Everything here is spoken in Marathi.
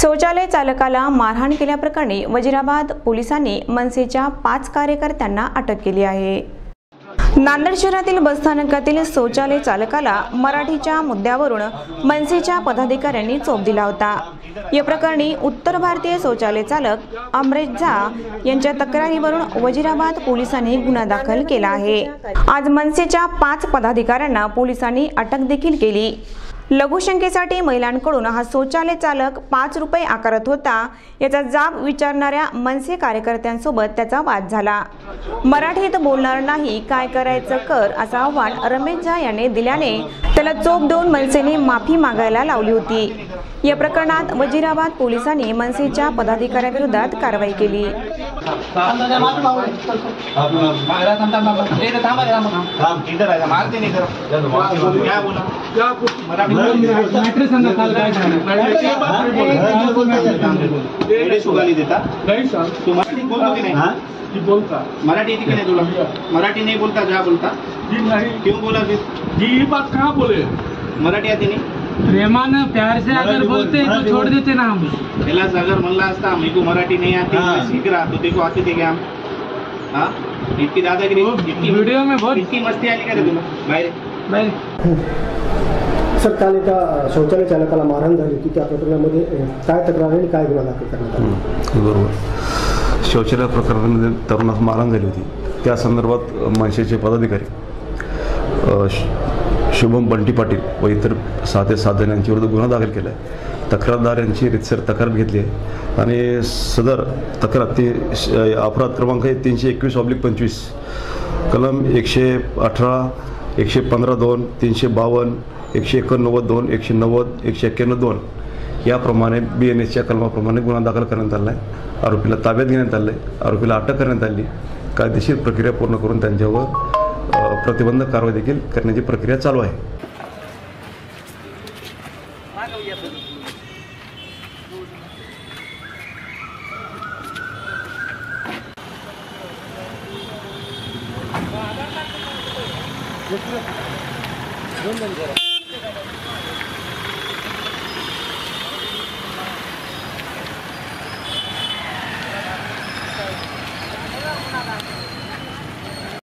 शौचालय चालकाला मारहाण केल्याप्रकरणी वजिराबाद पोलिसांनी मनसेच्या 5 कार्यकर्त्यांना अटक केली आहे। नांदेड शहरातील बसस्थानकातील शौचालय चालकाला मराठीच्या मुद्द्यावरून मनसेच्या पदाधिकाऱ्यांनी चोप दिला होता। या प्रकरणी उत्तर भारतीय शौचालय चालक अमरेश झा यांच्या तक्रारीवरून वजिराबाद पोलिसांनी गुन्हा दाखल केला आहे। आज मनसेच्या 5 पदाधिकाऱ्यांना पोलिसांनी अटक देखील केली। लघुशंकेसाठी महिलांकडून हा शौचालय चालक 5 रुपये आकारत होता याचा जाब विचारणाऱ्या मनसे कार्यकर्त्यांसोबत त्याचा वाद झाला। मराठीत बोलणार नाही, काय करायचं कर असा आव्हान रमेश झा यांनी दिल्याने त्याला चोप देऊन मनसेने माफी मागायला लावली होती। या प्रकरणात वजिराबाद पोलिसांनी मनसेच्या पदाधिकाऱ्यांविरोधात कारवाई केली। मराठी येती नहीं तुला? मराठी नहीं बोलता, जा बोलता जी नहीं। क्यों बोला फिर? जी ये बात कहाँ बोले? मराठी आती नहीं? रहमान प्यार से अगर बोलते तो छोड़ देते ना हम। कैलाश अगर म्हणला असता मेरे को मराठी नहीं आती, मैं सीख रहा तो तेरे को आती थी क्या? हाँ, इतनी दादागिरी, इतनी वीडियो में बहुत इतनी मस्ती आली का रे तुला? बाहेर सर, काल एका शौचालय चालकाला मारहाण झाली होती, त्या प्रकरणामध्ये काय तक्रार आणि काय गुन्हा दाखल करण्यात आला? बरोबर, शौचालय प्रकरणामध्ये तरुणास मारहाण झाली होती। त्या संदर्भात मनसेचे पदाधिकारी शुभम बंटी पाटील व इतर 6 ते 7 जणांच्या विरुद्ध गुन्हा दाखल केला आहे। तक्रारदार यांची रितसर तक्रार घेतली आहे आणि सदर तक्रार अपराध क्रमांक 321/25 कलम 118, 115(2), 352, 189(2), 190, 191(2) याप्रमाणे BNSच्या कलमाप्रमाणे गुन्हा दाखल करण्यात आला आहे। आरोपीला ताब्यात घेण्यात आलं आहे, आरोपीला अटक करण्यात आली, कायदेशीर प्रक्रिया पूर्ण करून त्यांच्यावर प्रतिबंधक कारवाई देखील करण्याची प्रक्रिया चालू आहे। दोन